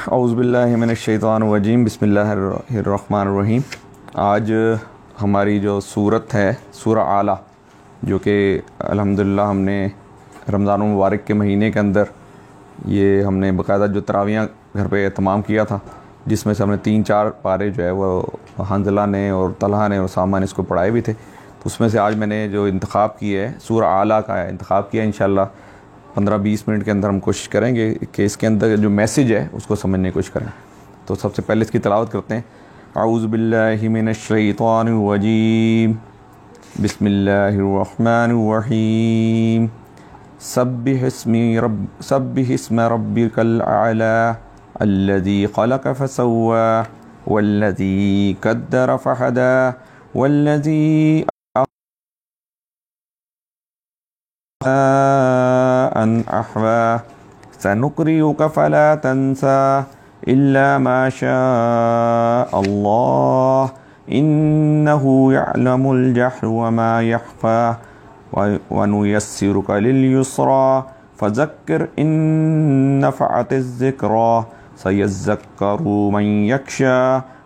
औज़ुबिल्लाहि मिनश्शैतानिर्रजीम बिस्मिल्लाहिर्रहमानिर्रहीम। आज हमारी जो सूरत है सूरा आला, जो कि अल्हम्दुलिल्लाह हमने रमज़ान मुबारक के महीने के अंदर ये हमने बाकायदा जो तरावियाँ घर पे तमाम किया था, जिसमें से हमने 3-4 पारे जो है वो हंज़ला ने और तलहा ने और सामा ने इसको पढ़ाए भी थे। तो उसमें से आज मैंने जो इंतखाब किया है सूरा आला का इंतखाब किया। इंशाअल्लाह 15-20 मिनट के अंदर हम कोशिश करेंगे कि इसके अंदर जो मैसेज है उसको समझने की कोशिश करें। तो सबसे पहले इसकी तिलावत करते हैं। औज़ु बिल्लाहि मिनश्शैतानिर रजीम, बिस्मिल्लाहिर्रहमानिर्रहीम। सब्बिहिस्म रब्बिकल आला अल्लज़ी खलक़ फसव्वा वल्लज़ी क़द्दर फहदा वल्लज़ी अन अहवा सनुक़रिउक फला तंसा इल्ला मा शाअ अल्लाह इन्नहु यअलमुल जहर व मा यख़फ़ा व नुयस्सिरुक लिल युस्रा फ़ज़क्किर इन नफ़अतिज़ ज़िक्रा सयज़्ज़क्करु मन यख़शा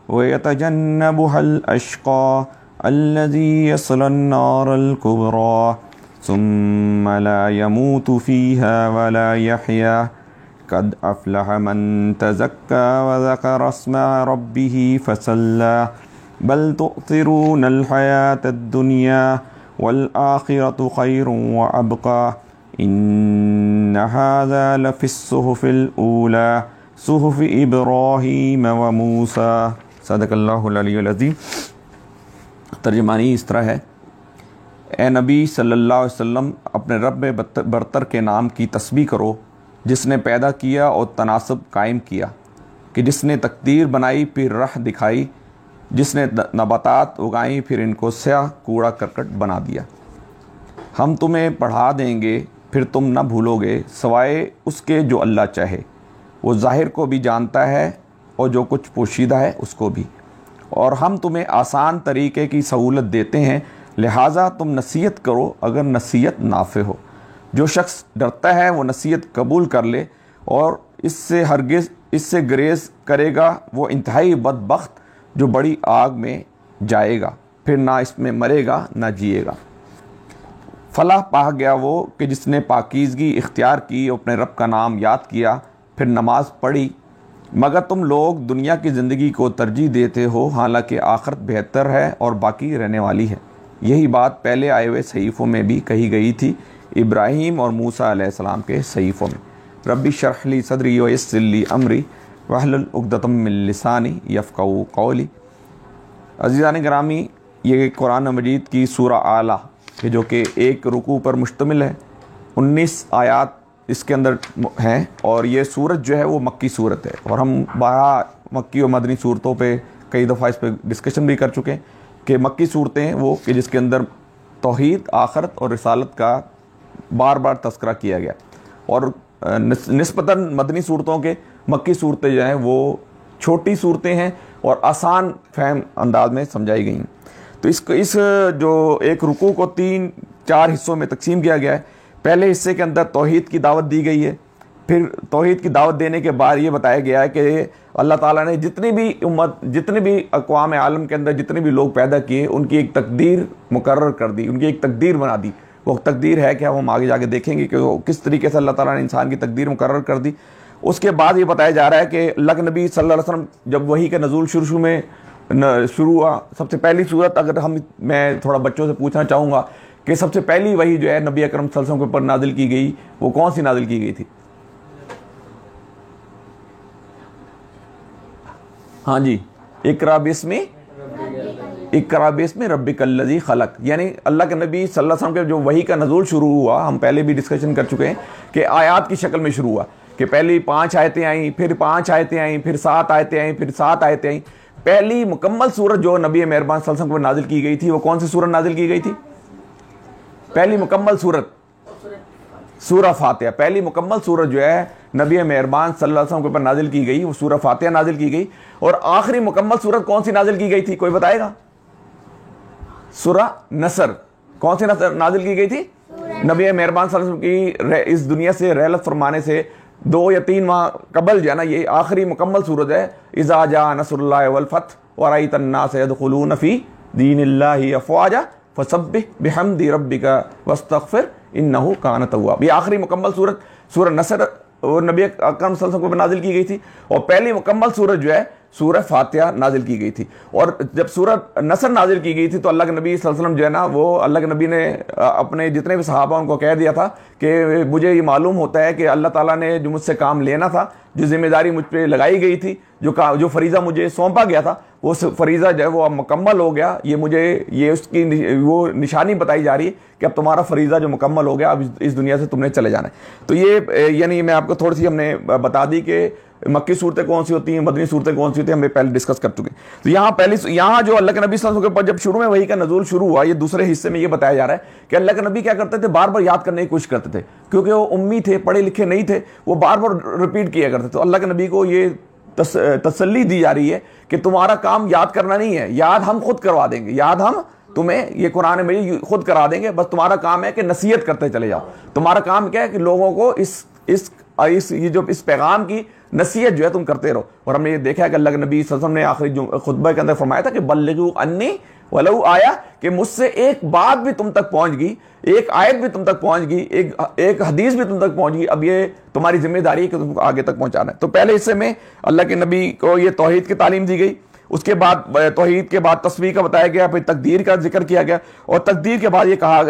व यतजन्नबुहल अश्क़ा अल्लज़ी यस्लन नारल कुबरा सुम्मा ला यमूतु फ़ीहा वला यहया क़द अफ़लह मन तज़क्का व ज़करा अस्म रब्बिही फ़सल्ला बल तुअ्थिरूनल हयातद दुनिया वल आखिरतु खैरुन व अबक़ा इन्न हाज़ा लफ़िस्सुहुफ़िल ऊला सुहुफ़ि इब्राहीम व मूसा। सदक़ल्लाहुल अलियुल अज़ीम। तर्जुमानी इस तरह है, ए नबी सल्लल्लाहु अलैहि वसल्लम, अपने रब बरतर के नाम की तस्बीह करो, जिसने पैदा किया और तनासब कायम किया, कि जिसने तकदीर बनाई फिर राह दिखाई, जिसने नबातात उगाई फिर इनको स्याह कूड़ा करकट बना दिया। हम तुम्हें पढ़ा देंगे फिर तुम न भूलोगे, सवाए उसके जो अल्लाह चाहे। वो ज़ाहिर को भी जानता है और जो कुछ पोशीदा है उसको भी। और हम तुम्हें आसान तरीक़े की सहूलत देते हैं, लिहाजा तुम नसीहत करो अगर नसीहत नाफ़े हो। जो शख्स डरता है वो नसीहत कबूल कर ले, और इससे ग्रेज़ करेगा वो इंतहाई बदबख्त जो बड़ी आग में जाएगा, फिर ना इसमें मरेगा ना जिएगा। फलाह पा गया वो कि जिसने पाकीज़गी इख्तियार की, अपने रब का नाम याद किया, फिर नमाज पढ़ी। मगर तुम लोग दुनिया की ज़िंदगी को तरजीह देते हो, हालांकि आखिरत बेहतर है और बाकी रहने वाली है। यही बात पहले आए हुए सहीफ़ों में भी कही गई थी, इब्राहीम और मूसा अलैहिस्सलाम के सहीफ़ों में। रब्बी शरह ली सदरी व यस्सिर ली अमरी वहलुल उक़दतम मिन लिसानी यफ़क़हू क़ौली। अज़ीज़ान गिरामी, ये कुरान मजीद की सूरा आला कि जो कि एक रुकू पर मुश्तमिल है, 19 आयात इसके अंदर हैं, और ये सूरत जो है वो मक्की सूरत है। और हम मक्की और मदनी सूरतों पे कई दफ़ा इस पर डिस्कशन भी कर चुके हैं कि मक्की सूरतें हैं वो कि जिसके अंदर तौहीद, आखरत और रिसालत का बार बार तज़किरा किया गया, और निस्बतन मदनी सूरतों के मक्की सूरतें जो हैं वो छोटी सूरतें हैं और आसान फहम अंदाज में समझाई गई हैं। तो इस जो एक रुकू को 3-4 हिस्सों में तकसीम किया गया है। पहले हिस्से के अंदर तौहीद की दावत दी गई है, फिर तौहीद की दावत देने के बाद ये बताया गया है कि अल्लाह ताला ने जितनी भी उम्मत, जितने भी अक़वाम आलम के अंदर जितने भी लोग पैदा किए, उनकी एक तकदीर मुकर्रर कर दी, उनकी एक तकदीर बना दी। वो तकदीर है क्या, वो हम आगे जाके देखेंगे कि वो किस तरीके से अल्लाह ताला ने इंसान की तकदीर मुकर्रर कर दी। उसके बाद ये बताया जा रहा है कि अल्लाह के नबी सल्लल्लाहु अलैहि वसल्लम जब वही का नज़ूल शुरू हुआ, सबसे पहली सूरत, अगर मैं थोड़ा बच्चों से पूछना चाहूँगा कि सबसे पहली वही जो है नबी अकरम सल्लल्लाहु अलैहि वसल्लम के ऊपर नाजिल की गई, वो कौन सी नाजिल की गई थी? हाँ जी, इक़रा बिस्मि रब्बिकल्लज़ी खलक़। यानी अल्लाह के नबी सल्लल्लाहु अलैहि वसल्लम के जो वही का नज़ूल शुरू हुआ, हम पहले भी डिस्कशन कर चुके हैं कि आयात की शक्ल में शुरू हुआ, कि पहली 5 आयतें आई, फिर 5 आयतें आई, फिर 7 आयतें आई, फिर 7 आयतें आई। पहली मुकम्मल सूरत जो नबी मेहरबान सल्लल्लाहु अलैहि वसल्लम को नाजिल की गई थी, वो कौन सी सूरत नाजिल की गई थी? पहली मुकम्मल सूरत सूरह फातिहा। पहली मुकम्मल सूरत जो है नबी मेहरबान सल्लल्लाहु अलैहि वसल्लम के ऊपर नाजिल की गई, वो सूरह फातिहा नाजिल की गई। और आखिरी मुकम्मल सूरत कौन सी नाजिल की गई थी, कोई बताएगा? सूरह नसर। कौन सी नाजिल की गई थी? नबी मेहरबान सल्लल्लाहु अलैहि वसल्लम की इस दुनिया से रहलत फरमाने से 2 या 3 माह कबल जो है ना, ये आखिरी मुकम्मल सूरत है। इज़ा जा नसरुल्लाहि वल फथ व रअयतन नास यदखुलून फी दीनिल्लाहि अफ़वाजा फसब्बिह बिहम्दि रब्बिका वस्तगफिर इन्नहु कान तव्वाब। ये आखिरी मुकम्मल सूरत सूरह नसर और नबी अकरम सल्लल्लाहु अलैहि वसल्लम को नाजिल की गई थी, और पहली मुकम्मल सूरत जो है सूरह फातिहा नाजिल की गई थी। और जब सूरह नसर नाजिल की गई थी तो अल्लाह के नबी सल्लल्लाहु अलैहि वसल्लम जो है ना, वो अल्लाह के नबी ने अपने जितने भी सहाबा उनको कह दिया था कि मुझे ये मालूम होता है कि अल्लाह ताला ने जो मुझसे काम लेना था, जो जिम्मेदारी मुझ पर लगाई गई थी, जो फरीज़ा मुझे सौंपा गया था, वो फरीज़ा जो है वो अब मुकम्मल हो गया। ये मुझे ये उसकी वो निशानी बताई जा रही है कि अब तुम्हारा फरीज़ा जो मुकम्मल हो गया, अब इस दुनिया से तुमने चले जाना है। तो ये यानी मैं आपको थोड़ी सी हमने बता दी कि मक्की सूरतें कौन सी होती हैं, मदनी सूरतें कौन सी होती हैं, हमें पहले डिस्कस कर चुके हैं। तो यहाँ जो अल्लाह के नबी सल्लल्लाहु अलैहि वसल्लम के ऊपर जब शुरू में वही का नज़ूल शुरू हुआ, ये दूसरे हिस्से में ये बताया जा रहा है कि अल्लाह के नबी क्या करते थे, बार बार याद करने की कोशिश करते थे, क्योंकि वो उम्मी थे, पढ़े लिखे नहीं थे, वो बार बार रिपीट किया करते थे। तो अल्लाह के नबी को ये तसल्ली दी जा रही है कि तुम्हारा काम याद करना नहीं है, याद हम खुद करवा देंगे, याद हम तुम्हें ये कुरान में खुद करा देंगे, बस तुम्हारा काम है कि नसीहत करते चले जाओ। तुम्हारा काम क्या है कि लोगों को इस पैगाम की नसीहत जो है तुम करते रहो। और हमने ये देखा है कि अल्लाह के नबी सल्लल्लाहु अलैहि वसल्लम ने आखिरी खुतबा के अंदर फरमाया था कि बल्लिगू अन्नी वलौ आया, कि मुझसे एक बात भी तुम तक पहुंच गई, एक आयत भी तुम तक पहुंच गई, एक हदीस भी तुम तक पहुंच गई, अब ये तुम्हारी जिम्मेदारी है कि तुमको आगे तक पहुंचाना है। तो पहले हिस्से में अल्लाह के नबी को ये तौहीद की तालीम दी गई, उसके बाद तौहीद के बाद तस्बीह का बताया गया, फिर तकदीर का जिक्र किया गया, और तकदीर के बाद ये कहा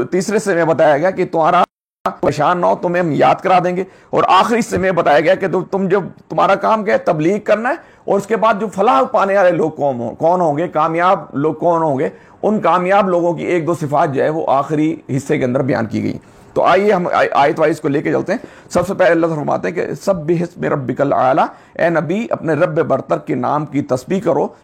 तीसरे हिस्से में बताया गया कि तुम्हारा परेशान ना हो, तुम्हें हम याद करा देंगे। और आखिरी हिस्से में बताया गया कि तुम जब तुम्हारा काम क्या है, तबलीग करना है, और उसके बाद जो फलाह पाने वाले लोग कौन होंगे, कामयाब लोग कौन होंगे, उन कामयाब लोगों की 1-2 सिफात जो है वो आखिरी हिस्से के अंदर बयान की गई। तो आइए हम आयत वाइज को लेके चलते हैं। सबसे पहले अल्लाह फरमाते हैं कि सब्बिहिस्मि रब्बिकल आला, ए नबी अपने रब बरतर के नाम की तस्बीह करो।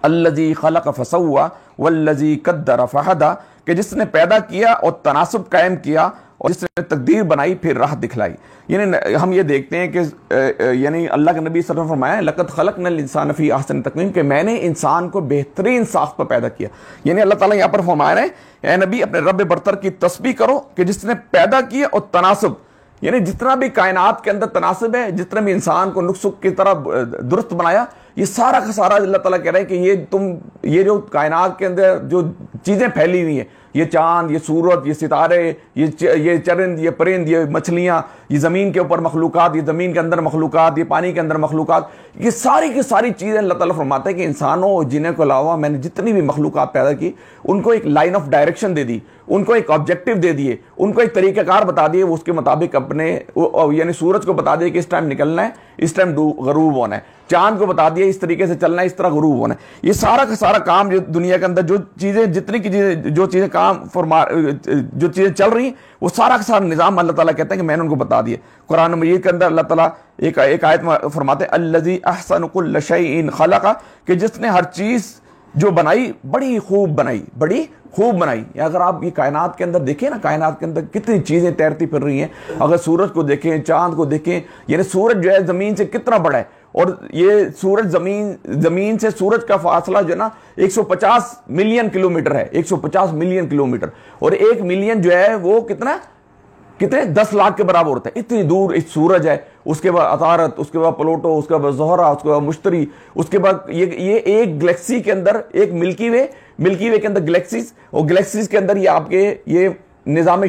अल्लज़ी खलक़ फसव्वा वल्लज़ी क़द्दर फहदा, कि जिसने पैदा किया और तनासुब कायम किया, और जिसने तकदीर बनाई फिर राह दिखलाई। यानी हम ये देखते हैं कि यानी अल्लाह के नबी सल्लल्लाहु अलैहि वसल्लम फरमाया लक़द ख़लक़नल इंसान फ़ी अहसन तक़वीम, कि मैंने इंसान को बेहतरीन साख्त पर पैदा किया। यानी अल्लाह ताला यहाँ पर फरमा रहे हैं, ए नबी अपने रब बरतर की तस्बीह करो कि जिसने पैदा किया और तनासुब, यानी जितना भी कायनात के अंदर तनासब है, जितने भी इंसान को नुक्स की तरह दुरुस्त बनाया, ये सारा का सारा अल्लाह ताला कह रहे हैं कि ये जो कायनात के अंदर जो चीज़ें फैली हुई हैं, ये चांद, ये सूरज, ये सितारे, ये चरिंद, ये परिंद, ये मछलियाँ, ये ज़मीन के ऊपर मखलूक़ात, ये ज़मीन के अंदर मखलूक़ात, ये पानी के अंदर मखलूक़ात, ये सारी की सारी चीज़ें अल्लाह ताला फरमाते हैं कि इंसानों और जिन्हों के अलावा मैंने जितनी भी मखलूक़ात पैदा की, उनको एक लाइन ऑफ डायरेक्शन दे दी, उनको एक ऑब्जेक्टिव दे दिए, उनको एक तरीक़ाकार बता दिए, वो उसके मुताबिक अपने यानी सूरज को बता दिए कि इस टाइम निकलना है, इस टाइम गरूब होना है, चांद को बता दिया इस तरीके से चलना है, इस तरह गरूब होना है। ये सारा का सारा काम जो दुनिया के अंदर जो चीज़ें काम जो चीज़ें चल रही हैं, वो सारा का सारा निज़ाम अल्लाह ताला कहते हैं कि मैंने उनको बता दिया। कुरान मजीद के अंदर अल्लाह ताला एक आयत में फरमाते हैं अल्लज़ी अहसन कुल्ल शैइन खलक़ा, कि जिसने हर चीज़ जो बनाई बड़ी खूब बनाई। अगर आप ये कायनात के अंदर देखें ना, कायनात के अंदर कितनी चीज़ें तैरती फिर रही हैं। अगर सूरज को देखें, चांद को देखें, यानी सूरज जो है ज़मीन से कितना बड़ा है, और ये सूरज ज़मीन से सूरज का फासला जो है ना 150 मिलियन किलोमीटर है, 150 मिलियन किलोमीटर, और 1 मिलियन जो है वो कितने 10 लाख के बराबर होता है। इतनी दूर इस सूरज है, उसके बाद अतारत, उसके बाद प्लूटो, उसके बाद ज़ोहरा, उसके बाद मुश्तरी, उसके बाद ये एक गैलेक्सी के अंदर एक मिल्की वे के अंदर गैलेक्सीज, और गैलेक्सीज के अंदर ये आपके ये निज़ाम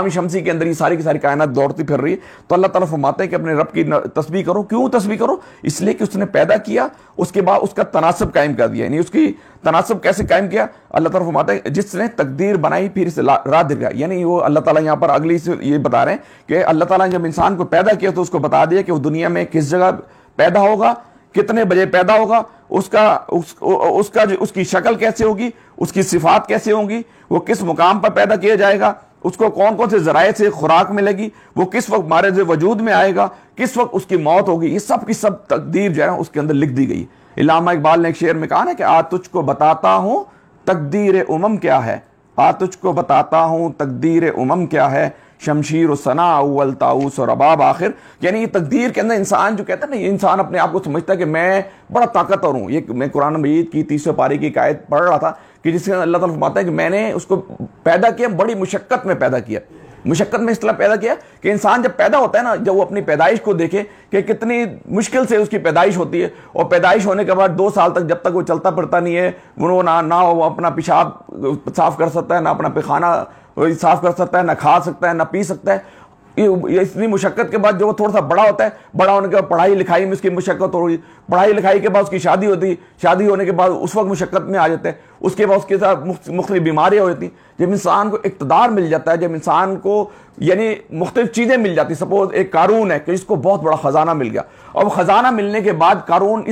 शमसी के अंदर ये सारी की सारी कायनात दौड़ती फिर रही है। तो अल्लाह ताला फरमाते हैं कि अपने रब की तस्बीह करो। क्यों तस्बीह करो? इसलिए कि उसने पैदा किया, उसके बाद उसका तनासब कायम कर दिया। यानी उसकी तनासब कैसे कायम किया? अल्लाह ताला फरमाते हैं जिसने तकदीर बनाई फिर इसे राह दिखाई। यानी वो अल्लाह ताला यहाँ पर अगली से ये बता रहे हैं कि अल्लाह ताला ने जब इंसान को पैदा किया तो उसको बता दिया कि वो दुनिया में किस जगह पैदा होगा, कितने बजे पैदा होगा, उसकी शक्ल कैसे होगी, उसकी सिफात कैसे होंगी, वो किस मुकाम पर पैदा किया जाएगा, उसको कौन कौन से जराए से खुराक मिलेगी, वो किस वक्त मारे से वजूद में आएगा, किस वक्त उसकी मौत होगी, ये सब की सब तकदीर जो है उसके अंदर लिख दी गई। इल्लामा इकबाल ने एक शेर में कहा ना कि आज तुझको बताता हूं तकदीर उमम क्या है, आज तुझको बताता हूं तकदीर उमम क्या है, शमशीर सना अव्वल ताऊस और रबाब आखिर। यानी ये तकदीर के अंदर इंसान जो कहता है ना, इंसान अपने आप को समझता है कि मैं बड़ा ताकतवर हूँ। ये मैं कुरान मजीद की 30 पारी की एक आयत पढ़ रहा था कि जिसके अल्लाह ताला फरमाता है कि मैंने उसको पैदा किया, बड़ी मुशक्कत में पैदा किया। मुशक्क़त में इसलिए पैदा किया कि इंसान जब पैदा होता है ना, जब वो अपनी पैदाइश को देखे कि कितनी मुश्किल से उसकी पैदाइश होती है, और पैदाइश होने के बाद 2 साल तक जब तक वो चलता फिरता नहीं है, वो ना वो अपना पेशाब साफ कर सकता है, ना अपना पैखाना साफ कर सकता है, ना खा सकता है, ना पी सकता है। ये इतनी मुशक्क़त के बाद जो वो थोड़ा सा बड़ा होता है, बड़ा होने के बाद पढ़ाई लिखाई में उसकी मुशक्क़त होगी, पढ़ाई लिखाई के बाद उसकी शादी होती, शादी होने के बाद उस वक्त मुशक्क़त में आ जाते हैं, उसके बाद उसके साथ मुख्तलिफ बीमारियाँ होती। जब इंसान को इक़्तिदार मिल जाता है, जब इंसान को यानी मुख्तलिफ चीज़ें मिल जाती, सपोज एक कारून है कि इसको बहुत बड़ा ख़जाना मिल गया, और ख़जाना मिलने के बाद कारून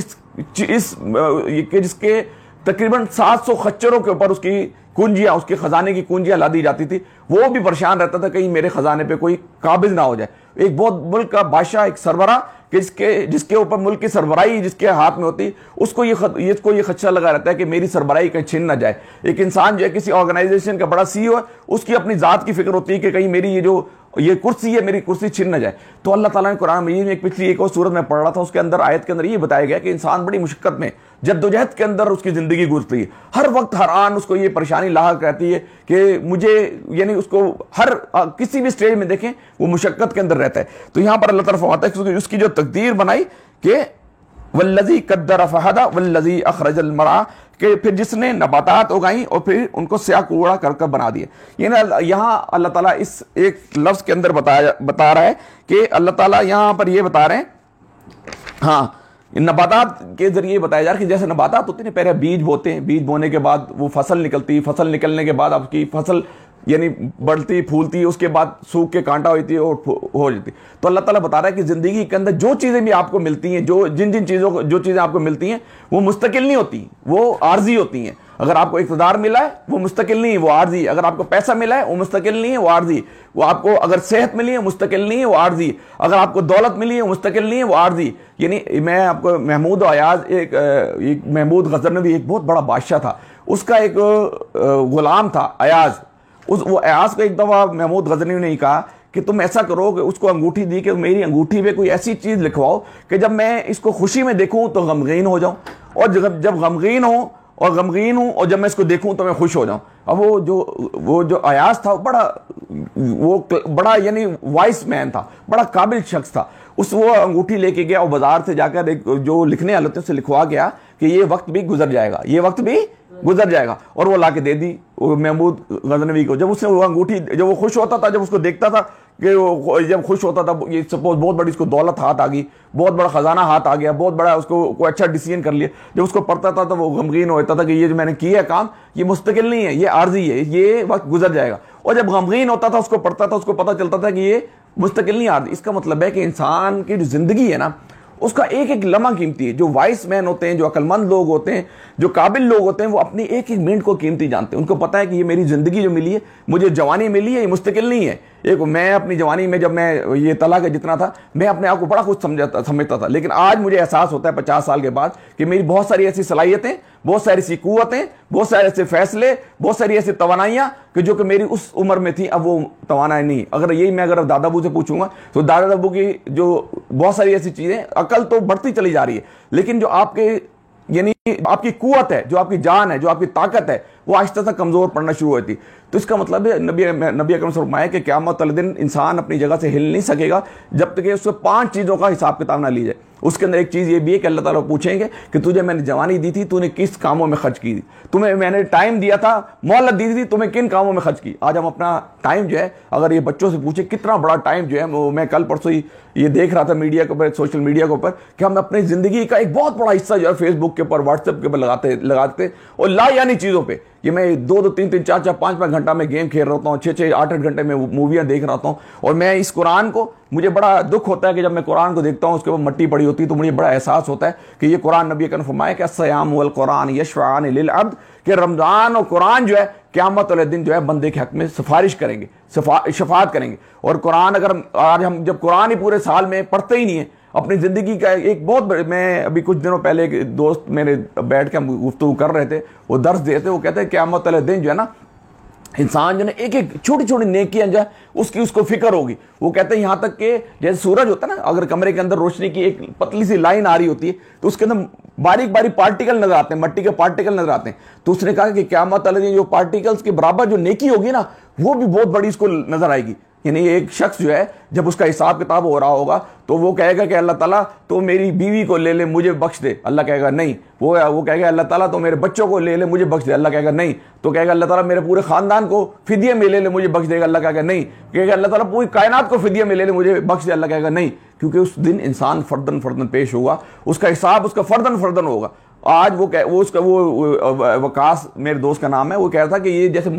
जिसके तकरीबन 700 खच्चरों के ऊपर उसकी कुंजियां, उसके खजाने की कुंजियां ला दी जाती थी, वो भी परेशान रहता था कहीं मेरे खजाने पे कोई काबिज ना हो जाए। एक बहुत मुल्क का बादशाह, एक सरबरा जिसके ऊपर मुल्क की सरबराही जिसके हाथ में होती, उसको ये खदशा लगा रहता है कि मेरी सरबराही कहीं छिन ना जाए। एक इंसान जो है किसी ऑर्गेनाइजेशन का बड़ा CEO है, उसकी अपनी जात की फिक्र होती है कि कहीं मेरी ये कुर्सी है, मेरी कुर्सी छिन न जाए। तो अल्लाह ताला ने कुरान मजीद में एक और सूरत में पढ़ रहा था, उसके अंदर आयत के अंदर ये बताया गया कि इंसान बड़ी मुशक्कत में, जद्दोजहद के अंदर उसकी जिंदगी गुजरती है। हर वक्त हर आन उसको ये परेशानी लाहक रहती है कि मुझे, यानी उसको हर किसी भी स्टेज में देखें वो मुशक्कत के अंदर रहता है। तो यहां पर अल्लाह ताला फरमाता है कि उसकी जो तकदीर बनाई कि वल्लज़ी कद्दर फहदा वल्लज़ी अखरजल मरा, कि फिर जिसने नबातात उगाई और फिर उनको स्याह कूड़ा कर बना दिया। ये ना यहाँ अल्लाह ताला इस एक लफ्ज़ के अंदर बता रहा है कि अल्लाह ताला यहाँ पर ये बता रहे हैं, हाँ, नबातात के जरिए बताया जा रहा है कि जैसे नबातात होते हैं, पहले बीज बोते हैं, बीज बोने के बाद वो फसल निकलती है, फसल निकलने के बाद आपकी फसल यानी बढ़ती फूलती है, उसके बाद सूख के कांटा होती है और हो जाती है। तो अल्लाह ताला बता रहा है कि जिंदगी के अंदर जो चीज़ें भी आपको मिलती हैं, जिन चीज़ें आपको मिलती हैं, वो मुस्तकिल नहीं होती, वो आर्जी होती हैं। अगर आपको इक़्तिदार मिला है वो मुस्तकिल नहीं है, वो आर्जी। अगर आपको पैसा मिला है वो मुस्तकिल नहीं है, वो आर्जी। वो आपको अगर सेहत मिली है मुस्तकिल नहीं है, वो आर्जी। अगर आपको दौलत मिली है मुस्तकिल नहीं है, वो आर्जी। यानी मैं आपको महमूद अयाज, एक महमूद गजनवी एक बहुत बड़ा बादशाह था, उसका एक गुलाम था अयाज। वो अयाज को एक दफ़ा महमूद गजनवी ने कहा कि तुम ऐसा करो कि उसको अंगूठी दी कि मेरी अंगूठी पे कोई ऐसी चीज़ लिखवाओ कि जब मैं इसको खुशी में देखूं तो गमगीन हो जाऊं, और जब गमगीन हूं और जब मैं इसको देखूं तो मैं खुश हो जाऊं। अब वो जो अयाज था वो बड़ा यानी वाइस मैन था, बड़ा काबिल शख्स था। वो अंगूठी लेके गया और बाजार से जाकर एक जो लिखने वाले थे उससे लिखवा गया कि ये वक्त भी गुजर जाएगा, ये वक्त भी गुजर जाएगा, और वो लाके दे दी महमूद गजनवी को। जब उसने वो अंगूठी, जब वो खुश होता था, जब उसको देखता था कि वो जब खुश होता था, ये सपोज बहुत बड़ी उसको दौलत हाथ आ गई, बहुत बड़ा खजाना हाथ आ गया, बहुत बड़ा उसको कोई अच्छा डिसीजन कर लिया, जब उसको पढ़ता था तो वो गमगीन होता था कि ये जो मैंने किया काम ये मुस्तकिल नहीं है, ये आर्जी है, ये वक्त गुजर जाएगा। और जब गमगीन होता था, उसको पढ़ता था, उसको पता चलता था कि ये मुस्तकिल नहीं आर्जी। इसका मतलब है कि इंसान की जो जिंदगी है ना, उसका एक एक लम्हा कीमती है। जो वाइस मैन होते हैं, जो अक्लमंद लोग होते हैं, जो काबिल लोग होते हैं, वो अपनी एक एक मिनट को कीमती जानते हैं। उनको पता है कि ये मेरी जिंदगी जो मिली है, मुझे जवानी मिली है, ये मुस्तकिल नहीं है। मैं अपनी जवानी में जब मैं ये तला के जितना था, मैं अपने आप को बड़ा कुछ समझता था, लेकिन आज मुझे एहसास होता है 50 साल के बाद कि मेरी बहुत सारी ऐसी सलाहियतें, बहुत सारी ऐसी कुव्वतें, बहुत सारे ऐसे फैसले, बहुत सारी ऐसी तवानाइयाँ कि जो कि मेरी उस उम्र में थी, अब वो तवानाई नहीं। मैं अगर दादा अबू से पूछूंगा तो दादा अबू की जो बहुत सारी ऐसी चीज़ें, अकल तो बढ़ती चली जा रही है, लेकिन जो आपके यानी आपकी कुव्वत है, जो आपकी जान है, जो आपकी ताकत है, वो आहिस्ता सा कमजोर पड़ना शुरू होती। तो इसका मतलब है नबी अकरम फरमाया कि क़यामत वाले दिन इंसान अपनी जगह से हिल नहीं सकेगा जब तक कि उससे 5 चीज़ों का हिसाब किताब ना ली जाए। उसके अंदर एक चीज़ ये भी है कि अल्लाह ताला पूछेंगे कि तुझे मैंने जवानी दी थी, तूने किस कामों में खर्च की थी, तुम्हें मैंने टाइम दिया था, मोहलत दी थी, तुम्हें किन कामों में खर्च की। आज हम अपना टाइम जो है, अगर ये बच्चों से पूछे कितना बड़ा टाइम जो है, मैं कल परसों ही ये देख रहा था मीडिया के ऊपर, सोशल मीडिया के ऊपर, कि हम अपनी ज़िंदगी का एक बहुत बड़ा हिस्सा जो है फेसबुक के ऊपर, व्हाट्सएप के ऊपर लगाते और लायानी चीज़ों पर कि मैं 2-2, 3-3, 4-4, 5-5 घंटा में गेम खेल रहा हूँ, 6-6, 8-8 घंटे में मूवियाँ देख रहा हूँ। और मैं इस कुरान को, मुझे बड़ा दुख होता है कि जब मैं कुरान को देखता हूँ उसके ऊपर मट्टी पड़ी होती है, तो मुझे बड़ा एहसास होता है कि ये कुरान नबी अकरम फरमाया कि अस्सयाम वल कुरान यशफ़ाअन लिल अब्द, कि रमज़ान और कुरान जो है क़यामत वाले दिन जो है बंदे के हक में सिफारिश करेंगे, शफाअत करेंगे। और कुरान अगर आज हम जब कुरान ही पूरे साल में पढ़ते ही नहीं है, अपनी ज़िंदगी का एक बहुत बड़े, मैं अभी कुछ दिनों पहले एक दोस्त मेरे बैठ के हम गुफ्तगू कर रहे थे, वो दर्स देते थे, वो कहते हैं क़यामत वाले दिन जो है ना, इंसान जो है एक एक छोटी छोटी नेकियां जो है उसको फिक्र होगी। वो कहते हैं यहाँ तक कि जैसे सूरज होता है ना, अगर कमरे के अंदर रोशनी की एक पतली सी लाइन आ रही होती है तो उसके अंदर बारीक बारीक पार्टिकल नजर आते हैं, मट्टी के पार्टिकल नजर आते हैं। तो उसने कहा कि क़यामत वाले दिन जो पार्टिकल्स के बराबर जो नेकी होगी ना, वो भी बहुत बड़ी इसको नजर आएगी। यानी एक शख्स जो है जब उसका हिसाब किताब हो रहा होगा तो वो कहेगा कि अल्लाह ताला तो मेरी बीवी को ले ले मुझे बख्श दे, अल्लाह कहेगा नहीं। वो कहेगा अल्लाह ताला तो मेरे बच्चों को ले ले मुझे बख्श दे, अल्लाह कहेगा नहीं। तो कहेगा अल्लाह ताला मेरे पूरे खानदान को फिदिये में ले ले मुझे बख्श देगा, अल्लाह कहेगा नहीं। कहेगा अल्लाह ताला पूरी कायनात को फिदिये में ले ले मुझे बख्श दे, अल्लाह कहेगा नहीं। क्योंकि उस दिन इंसान फर्दन फर्दन पेश होगा, उसका हिसाब उसका फर्दन फर्दन होगा। आज वो उसका वो वकास मेरे दोस्त का नाम है, वो कह रहा था कि ये जैसे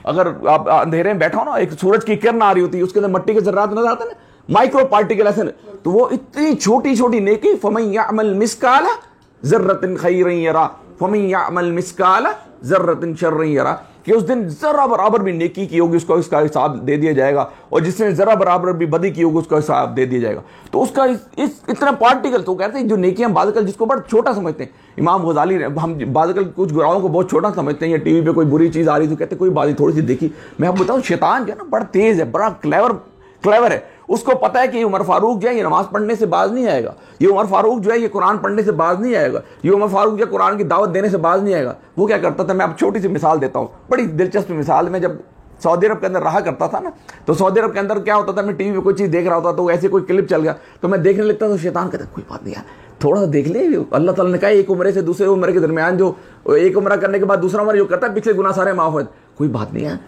अगर आप अंधेरे में बैठा हो ना, एक सूरज की किरण आ रही होती है, उसके अंदर मट्टी के जर्रात नजर आते हैं ना, माइक्रो पार्टिकल ऐसे, तो वो इतनी छोटी छोटी नेकी, फमन यअमल मिस्काला ज़र्रतिन खैरन यरा फमन यअमल मिस्काला ज़र्रतिन शर्रन यरा, कि उस दिन जरा बराबर भी नेकी की होगी उसको उसका हिसाब दे दिया जाएगा, और जिसने जरा बराबर भी बदी की होगी उसका हिसाब दे दिया जाएगा। तो उसका इस इतना पार्टिकल, तो कहते हैं जो नेकियां बादकल जिसको बड़ा छोटा समझते हैं, इमाम गजाली हम बादकल कुछ गुनाहों को बहुत छोटा समझते हैं, या टीवी पे कोई बुरी चीज आ रही तो कहते कोई बात थोड़ी सी देखी। मैं आपको बताऊं शैतान जो है ना बड़ा तेज है, बड़ा क्लेवर है, उसको पता है कि ये उमर फारूक जो है ये नमाज पढ़ने से बाज नहीं आएगा, ये उमर फारूक जो है ये कुरान पढ़ने से बाज नहीं आएगा, ये उमर फारूक जो कुरान की दावत देने से बाज नहीं आएगा। वो क्या करता था, मैं अब छोटी सी मिसाल देता हूँ, बड़ी दिलचस्प मिसाल। मैं जब सऊदी अरब के अंदर रहा करता था ना, तो सऊदी अरब के अंदर क्या होता था, मैं टीवी पे कोई चीज़ देख रहा होता तो ऐसे कोई क्लिप चल गया तो मैं देखने लगता, तो शैतान कहता कोई बात नहीं यार थोड़ा सा देख ले, अल्लाह ताला ने कहा एक उम्र से दूसरे उम्र के दरमियान जो एक उम्र करने के बाद दूसरा उम्र जो करता है पिछले गुनाह सारे माफ हो, कोई बात नहीं है,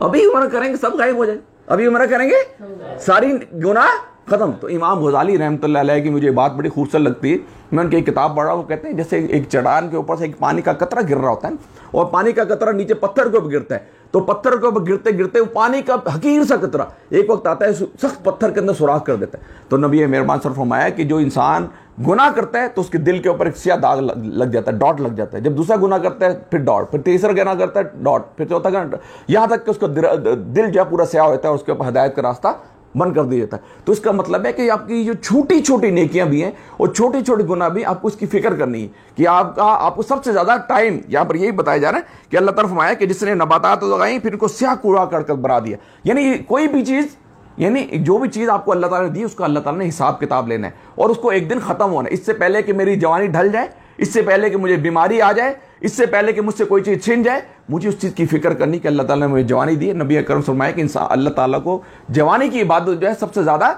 अभी उम्र करेंगे सब गायब हो जाए, अभी उम्र करेंगे सारी गुनाह खत्म। तो इमाम गजाली रहमतुल्लाह अलैह की मुझे बात बड़ी खूबसूरत लगती है, मैं उनकी एक किताब पढ़ रहा हूँ, वो कहते हैं जैसे एक चट्टान के ऊपर से एक पानी का कतरा गिर रहा होता है और पानी का कतरा नीचे पत्थर के ऊपर गिरता है, तो पत्थर के ऊपर गिरते गिरते वो पानी का हकीर सा कतरा एक वक्त आता है सख्त पत्थर के अंदर सुराख कर देता है। तो नबी मेहरबान सर फरमाया कि जो इंसान गुनाह करता है तो उसके दिल के ऊपर एक सिया दाग लग जाता है, डॉट लग जाता है, जब दूसरा गुनाह करता है फिर डॉट, फिर तीसरा गुनाह करता है डॉट, फिर चौथा गुनाह, यहां तक कि उसका दिल जो है पूरा स्याह होता है, उसके ऊपर हिदायत का रास्ता बंद कर दिया जाता है। तो इसका मतलब है कि आपकी जो छोटी छोटी नेकियां भी हैं और छोटे छोटे गुनाह भी आपको इसकी फिक्र करनी है कि आपको सबसे ज्यादा टाइम यहां पर यही बताया जा रहा है कि अल्लाह तरफ फरमाया कि जिसने नबातात उगाई फिर इनको स्याह कूड़ा कर बना दिया। यानी कोई भी चीज, यानी जो भी चीज आपको अल्लाह ताला ने दी उसका अल्लाह ताला ने हिसाब किताब लेना है और उसको एक दिन खत्म होना है। इससे पहले कि मेरी जवानी ढल जाए, इससे पहले कि मुझे बीमारी आ जाए, इससे पहले कि मुझसे कोई चीज छिन जाए, मुझे उस चीज की फिक्र करनी कि अल्लाह ताला ने मुझे जवानी दी है। नबी अकरम फरमाया कि इंसान अल्लाह ताला को जवानी की इबादत जो है सबसे ज्यादा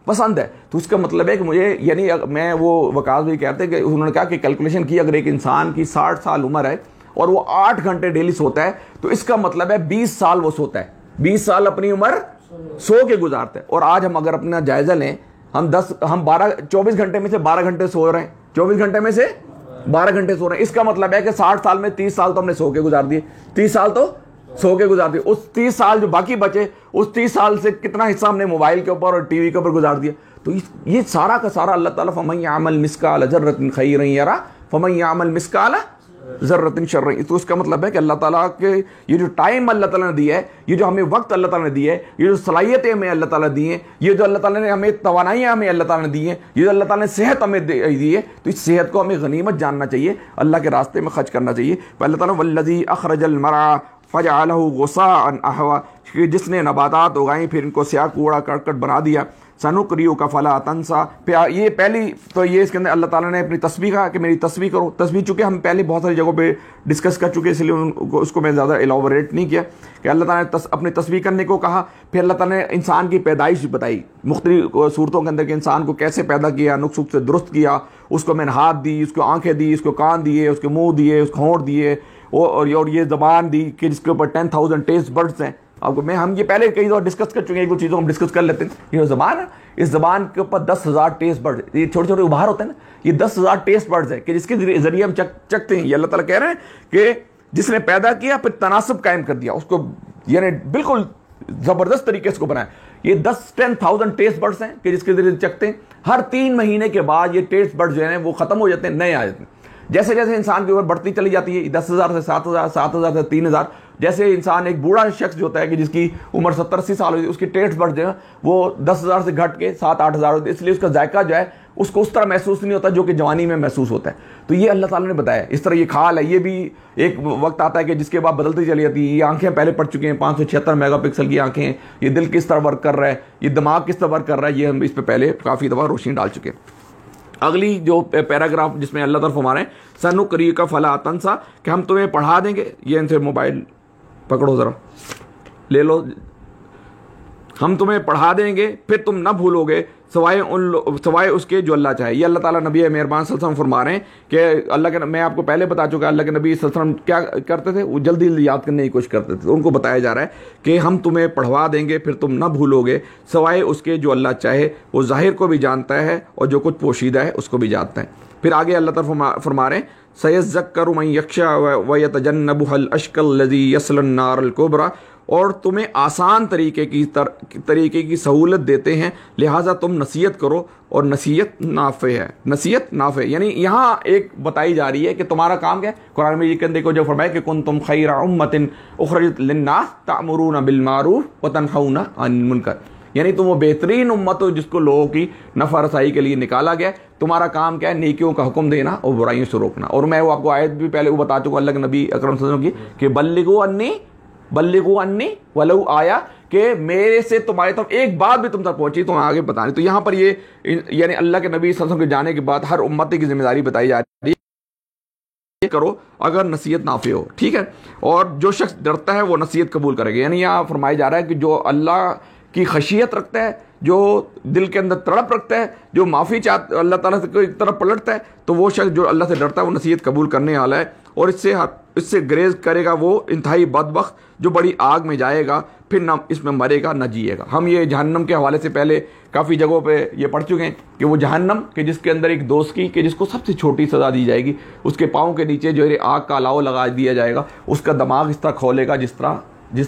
पसंद है। तो उसका मतलब है कि मुझे, यानी मैं वो वकास भी कहते हैं कि उन्होंने कहा कि कैलकुलेशन की अगर एक इंसान की 60 साल उम्र है और वो 8 घंटे डेली सोता है तो इसका मतलब है 20 साल वो सोता है, 20 साल अपनी उम्र सो के गुजारता है। और आज हम अगर अपना जायजा लें, हम 24 घंटे में से 12 घंटे सो रहे हैं, 24 घंटे में से 12 घंटे सो रहे हैं, इसका मतलब है कि 60 साल में 30 साल तो हमने सो के गुजार दिए, 30 साल तो सो के गुजार दिए। उस 30 साल जो बाकी बचे, उस 30 साल से कितना हिस्सा हमने मोबाइल के ऊपर और टीवी के ऊपर गुजार दिया। तो ये सारा का सारा अल्लाह ताला फमन यअमल मिस्काल ज़र्रतिन खैरन यरा फमन यअमल मिस्काल ज़र्रतिन शर्रन। तो उसका मतलब है कि अल्लाह ताला के ये जो टाइम अल्लाह ताला ने दिया है, ये जो हमें वक्त अल्लाह ताला ने दिया है, ये जो सलाहियतें हमें अल्लाह ताला दी हैं, ये जो अल्लाह ताला ने हमें तवानाइयाँ हमें अल्लाह ताला ने दी हैं, ये जो अल्लाह ताला ने सेहत हमें दी है, तो इस सेहत को हमें गनीमत जानना चाहिए, अल्लाह के रास्ते में खर्च करना चाहिए। अल्लाह ताला वल्लज़ी अखरजल मरअ फजअलहु गुसाअन अहवा, जिसने नबातात उगाई फिर इनको स्याह कूड़ा करकट बना दिया। सनुक़रिउ का फला तंसा, ये पहली तो ये इसके अंदर अल्लाह ताला ने अपनी तस्बीह कहा कि मेरी तस्बीह करो। तस्बीह चूँकि हम पहले बहुत सारी जगहों पे डिस्कस कर चुके, इसलिए उसको मैं ज़्यादा एलाबोरेट नहीं किया कि अल्लाह ताला ने अपनी तस्बीह करने को कहा। फिर अल्लाह ताला ने इंसान की पैदाइश बताई मुख्तलिफ सूरतों के अंदर कि इंसान को कैसे पैदा किया, नुक्स से दुरुस्त किया, उसको मैंने हाथ दी, उसको आँखें दी, उसको कान दिए, उसके मुँह दिए, उसको होंठ दिए और ये ज़बान दी कि जिसके ऊपर 10,000 टेस्ट बर्ड्स हैं। आपको हम ये पहले कई दफ़ा डिस्कस कर चुके हैं, एक दो चीज़ों हम डिस्कस कर लेते हैं। ये ज़बान है, इस ज़बान के ऊपर 10,000 टेस्ट बर्ड, ये छोटे छोटे उभार होते हैं ना, ये 10,000 टेस्ट बर्ड्स है कि जिसके जरिए हम चखते हैं। ये अल्लाह ताला कह रहे हैं कि जिसने पैदा किया फिर तनासब कायम कर दिया उसको, यानी बिल्कुल ज़बरदस्त तरीके से उसको बनाया। ये 10,000 टेस्ट बर्ड्स हैं कि जिसके जरिए चखते हैं। हर 3 महीने के बाद ये टेस्ट बर्ड्स जो है वो ख़त्म हो जाते हैं, नए आ जाते हैं। जैसे जैसे इंसान की उम्र बढ़ती चली जाती है, 10,000 से 7,000, 7,000 से 3,000, जैसे इंसान एक बूढ़ा शख्स जो होता है कि जिसकी उम्र 70-80 साल होती है, उसकी टेस्ट बढ़ जाए वो 10,000 से घट के 7-8 हज़ार होती है, इसलिए उसका जायका जो है उसको उस तरह महसूस नहीं होता जो कि जवानी में महसूस होता है। तो ये अल्लाह ताला ने बताया। इस तरह ये खाल है, ये भी एक वक्त आता है कि जिसके बाद बदलती चली जाती है। ये आंखें पहले पढ़ चुके हैं, 576 मेगापिक्सल की आंखें हैं। ये दिल किस तरह वर्क कर रहा है, ये दिमाग किस तरह वर्क कर रहा है, ये हम इस पर पहले काफ़ी दफ़ा रोशनी डाल चुके हैं। अगली जो पैराग्राफ जिसमें अल्लाह तरफ हमारे सनुक़रिउ का फला तंसा, कि हम तुम्हें पढ़ा देंगे। ये इनसे मोबाइल पकड़ो, ज़रा ले लो। हम तुम्हें पढ़ा देंगे फिर तुम न भूलोगे सवाए उसके जो अल्लाह चाहे। ये अल्लाह ताला नबी मेहरबान सल्लल्लाहु अलैहि वसल्लम फरमा रहे हैं कि अल्लाह के, मैं आपको पहले बता चुका, अल्लाह के नबी सल्लल्लाहु अलैहि वसल्लम क्या करते थे, वो जल्दी जल्दी याद करने की कोशिश करते थे। तो उनको बताया जा रहा है कि हम तुम्हें पढ़वा देंगे फिर तुम न भूलोगे सवाए उसके जो अल्लाह चाहे। वो ज़ाहिर को भी जानता है और जो कुछ पोशीदा है उसको भी जानता है। फिर आगे अल्लाह ताला फरमा रहे हैं सयज़्ज़क्करु मन यख्शा व यतजन्नबुहुल अश्क़ल लज़ी यस्लन नारल कुबरा, और तुम्हें आसान तरीके की सहूलत देते हैं, लिहाजा तुम नसीहत करो और नसीहत नाफ़े है। नसीहत नाफ़े यानी यहाँ एक बताई जा रही है कि तुम्हारा काम क्या है। कुरान में ये कहते देखो जो फरमाया कि कुंतुम खैरा उम्मतिन उखरिजत लिन्नास तामुरूना बिल मारूफ व तनहौना अनिल मुनकर, यानी तुम वो बेहतरीन उम्मत हो जिसको लोगों की नफ़ा रसाई के लिए निकाला गया। तुम्हारा काम क्या है, नेकियों का हुक्म देना और बुराइयों से रोकना। और मैं वो आपको आयत भी पहले वो बता चुका अल्लाह के नबी अकरम सल्लल्लाहु अलैहि वसल्लम की कि बल्लिगु अन्नी वलौ आया, कि मेरे से तुम्हारी तरफ एक बात भी तुम तक पहुंची तो आगे बताने। तो यहाँ पर ये यानी अल्लाह के नबी सल्लल्लाहु अलैहि वसल्लम के जाने के बाद हर उम्मत की जिम्मेदारी बताई जा रही है, करो अगर नसीहत नाफे हो, ठीक है। और जो शख्स डरता है वो नसीहत कबूल करेगा। यानी यहाँ फरमाया जा रहा है कि जो अल्लाह की खशियत रखता है, जो दिल के अंदर तड़प रखता है, जो माफ़ी चाहता अल्लाह ताला से एक तरफ पलटता है, तो वो शख्स जो अल्लाह से डरता है वो नसीहत कबूल करने वाला है। और इससे ग्रेज करेगा वो इंतहाई बदबख्त जो बड़ी आग में जाएगा, फिर ना इसमें मरेगा ना जिएगा। हम ये जहन्नम के हवाले से पहले काफ़ी जगहों पे ये पढ़ चुके हैं कि वो जहन्नम के जिसके अंदर एक दोस्त की कि जिसको सबसे छोटी सज़ा दी जाएगी, उसके पाँव के नीचे जो है आग का अलाव लगा दिया जाएगा, उसका दिमाग इस तरह खोलेगा जिस